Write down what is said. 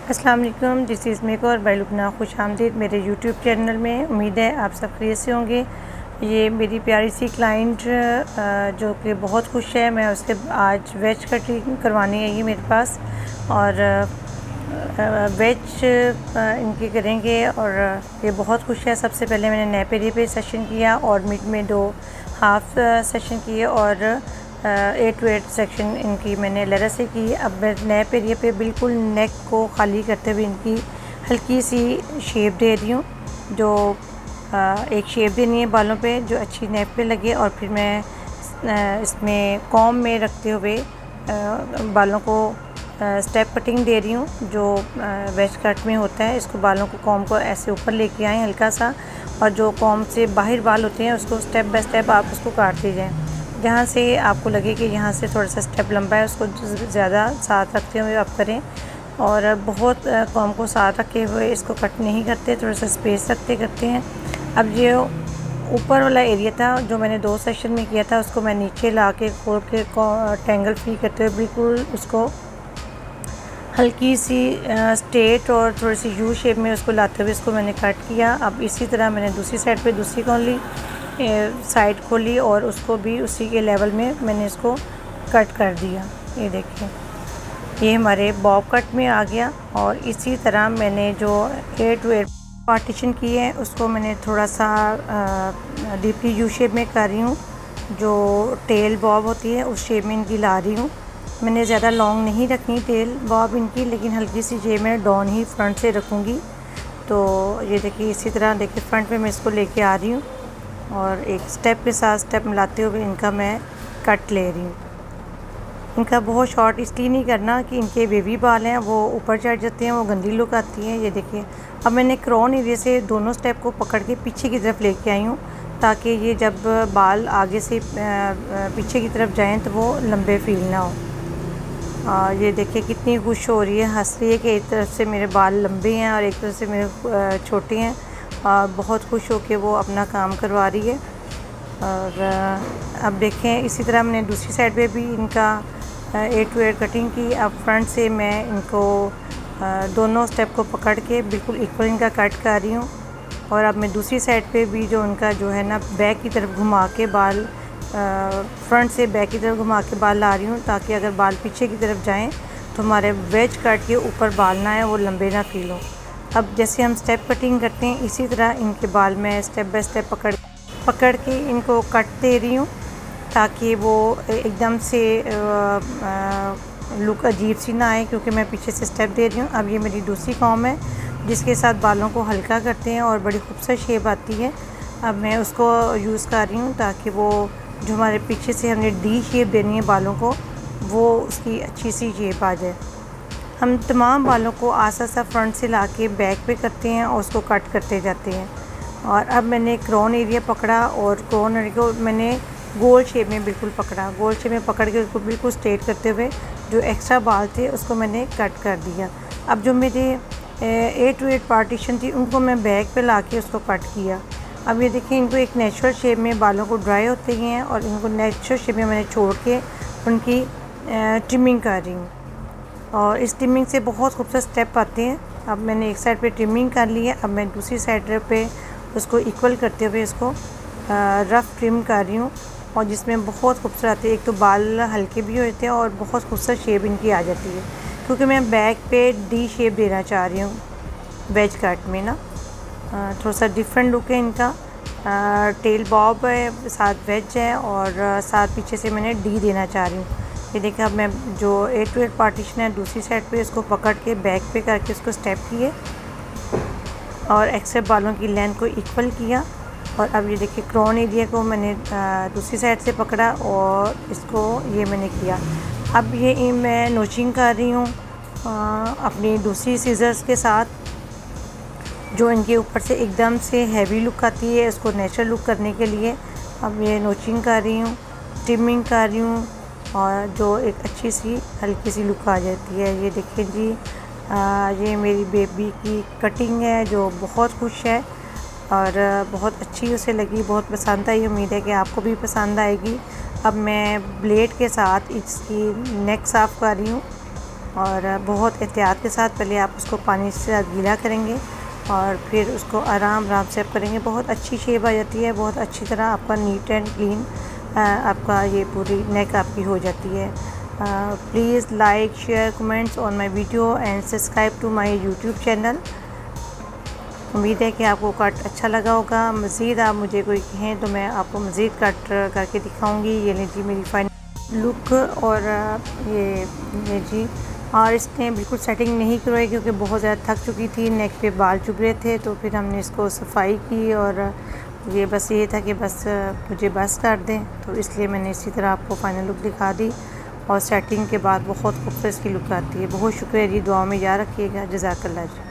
अस्सलाम वालेकुम, this is make और बाय लुबना। खुश आमदीद मेरे यूट्यूब चैनल में। उम्मीद है आप सब खैरियत से होंगे। ये मेरी प्यारी सी क्लाइंट जो कि बहुत खुश है, मैं उसके आज वेज कटिंग करवानी है ये मेरे पास, और वेज इनकी करेंगे और ये बहुत खुश है। सबसे पहले मैंने नेप एरिया पे सेशन किया और मिड में 2 हाफ सेशन किए और 8 to 8 सेक्शन इनकी मैंने लेयर से की। अब मैं नेप एरिया पे बिल्कुल नेक को खाली करते हुए इनकी हल्की सी शेप दे रही हूँ। जो एक शेप देनी है बालों पे जो अच्छी नेप पे लगे, और फिर मैं इसमें कॉम में रखते हुए बालों को स्टेप कटिंग दे रही हूँ जो वेज कट में होता है। इसको बालों को कॉम को ऐसे ऊपर लेके आएँ हल्का सा, और जो कॉम से बाहर बाल होते हैं उसको स्टेप बाय स्टेप आप उसको काटते जाएँ। जहाँ से आपको लगे कि यहाँ से थोड़ा सा स्टेप लंबा है उसको ज़्यादा साथ रखते हुए आप करें, और बहुत कॉम को साथ रखे हुए इसको कट नहीं करते, थोड़ा सा स्पेस रखते करते हैं। अब ये ऊपर वाला एरिया था जो मैंने 2 सेशन में किया था, उसको मैं नीचे ला के खोल के टेंगल फ्री करते हुए बिल्कुल उसको हल्की सी स्ट्रेट और थोड़ी सी यू शेप में उसको लाते हुए इसको मैंने कट किया। अब इसी तरह मैंने दूसरी साइड पे दूसरी कॉली साइड खोली और उसको भी उसी के लेवल में मैंने इसको कट कर दिया। ये देखिए, ये हमारे बॉब कट में आ गया। और इसी तरह मैंने जो 8 to 8 पार्टीशन की है उसको मैंने थोड़ा सा डीपली यू शेप में कर रही हूँ। जो टेल बॉब होती है उस शेप में इनकी ला रही हूँ। मैंने ज़्यादा लॉन्ग नहीं रखनी टेल बॉब इनकी, लेकिन हल्की सी शेप में डाउन ही फ्रंट से रखूँगी। तो ये देखिए, इसी तरह देखिए फ्रंट में मैं इसको लेके आ रही हूँ और एक स्टेप के साथ स्टेप मिलाते हुए इनका मैं कट ले रही हूँ। इनका बहुत शॉर्ट इसलिए नहीं करना कि इनके बेबी बाल हैं वो ऊपर चढ़ जाते हैं, वो गंदी लुक आती है। ये देखिए, अब मैंने क्रोन एरिया से दोनों स्टेप को पकड़ के पीछे की तरफ लेके आई हूँ, ताकि ये जब बाल आगे से पीछे की तरफ जाएं तो वो लंबे फील ना हो। ये देखिए कितनी खुश हो रही है, हंस रही है कि एक तरफ से मेरे बाल लंबे हैं और एक तरफ से मेरे छोटे हैं, और बहुत खुश हो के वो अपना काम करवा रही है। और अब देखें, इसी तरह मैंने दूसरी साइड पे भी इनका 8 to 8 कटिंग की। अब फ्रंट से मैं इनको दोनों स्टेप को पकड़ के बिल्कुल इक्वल इनका कट कर रही हूँ। और अब मैं दूसरी साइड पे भी जो उनका जो है ना बैक की तरफ घुमा के बाल, फ्रंट से बैक की तरफ घुमा के बाल ला रही हूँ, ताकि अगर बाल पीछे की तरफ जाएं तो हमारे वेज कट के ऊपर बाल ना है, वो लंबे ना फील हो। अब जैसे हम स्टेप कटिंग करते हैं इसी तरह इनके बाल में स्टेप बाय स्टेप पकड़ के इनको कट दे रही हूँ, ताकि वो एकदम से लुक अजीब सी ना आए, क्योंकि मैं पीछे से स्टेप दे रही हूँ। अब ये मेरी दूसरी कॉम है जिसके साथ बालों को हल्का करते हैं और बड़ी खूबसूरत शेप आती है। अब मैं उसको यूज़ कर रही हूँ ताकि वो जो हमारे पीछे से हमने डी शेप देनी है बालों को, वो उसकी अच्छी सी शेप आ जाए। हम तमाम बालों को आसा सा फ्रंट से ला के बैक पे करते हैं और उसको कट करते जाते हैं। और अब मैंने क्रोन एरिया पकड़ा और क्रोन एरिया को मैंने गोल शेप में बिल्कुल पकड़ा। गोल शेप में पकड़ के उसको बिल्कुल स्ट्रेट करते हुए जो एक्स्ट्रा बाल थे उसको मैंने कट कर दिया। अब जो मेरे 8 to 8 पार्टीशन थी उनको मैं बैक पे ला के उसको कट किया। अब ये देखिए, इनको एक नेचुरल शेप में बालों को ड्राई होते ही हैं और इनको नेचुरल शेप में मैंने छोड़ के उनकी ट्रिमिंग कर रही हूँ, और इस ट्रिमिंग से बहुत खूबसूरत स्टेप आते हैं। अब मैंने एक साइड पे ट्रिमिंग कर ली है, अब मैं दूसरी साइड पे उसको इक्वल करते हुए इसको रफ़ ट्रिम कर रही हूँ, और जिसमें बहुत खूबसूरत आती है। एक तो बाल हल्के भी होते हैं और बहुत खूबसूरत शेप इनकी आ जाती है, क्योंकि मैं बैक पे डी शेप देना चाह रही हूँ वेज कट में ना। थोड़ा सा डिफरेंट लुक है इनका। टेल बॉब है, साथ वेज है, और साथ पीछे से मैंने डी देना चाह रही हूँ। ये देखिए, अब मैं जो 8 to 8 पार्टीशन है दूसरी साइड पे इसको पकड़ के बैक पे करके उसको स्टेप किए और एक्स्ट्रा बालों की लेंथ को इक्वल किया। और अब ये देखिए, क्रोन एरिया को मैंने दूसरी साइड से पकड़ा और इसको ये मैंने किया। अब ये मैं नोचिंग कर रही हूँ अपनी दूसरी सीजर्स के साथ, जो इनके ऊपर से एकदम से हैवी लुक आती है उसको नेचुरल लुक करने के लिए। अब ये नोचिंग कर रही हूँ, ट्रिमिंग कर रही हूँ, और जो एक अच्छी सी हल्की सी लुक आ जाती है। ये देखिए जी, ये मेरी बेबी की कटिंग है जो बहुत खुश है और बहुत अच्छी उसे लगी, बहुत पसंद आई। उम्मीद है कि आपको भी पसंद आएगी। अब मैं ब्लेड के साथ इसकी नेक साफ़ कर रही हूँ। और बहुत एहतियात के साथ पहले आप उसको पानी से गीला करेंगे और फिर उसको आराम आराम से आप करेंगे। बहुत अच्छी शेप आ जाती है, बहुत अच्छी तरह आपका नीट एंड क्लीन आपका ये पूरी नेक आपकी हो जाती है। Please like share comments on my video and subscribe to my YouTube channel. उम्मीद है कि आपको कट अच्छा लगा होगा। मज़ीद आप मुझे कोई कहें तो मैं आपको मज़ीद कट करके दिखाऊंगी। ये लीजिए मेरी फाइनल लुक और ये जी। और इसने बिल्कुल सेटिंग नहीं करवाई क्योंकि बहुत ज़्यादा थक चुकी थी, नेक पे बाल चुभ रहे थे, तो फिर हमने इसको सफाई की और ये बस ये था कि बस मुझे बस कर दें, तो इसलिए मैंने इसी तरह आपको फाइनल लुक दिखा दी। और सेटिंग के बाद बहुत खूबसूरत इसकी लुक आती है। बहुत शुक्रिया जी, दुआ में याद रखिएगा। जज़ाकल्लाह जी।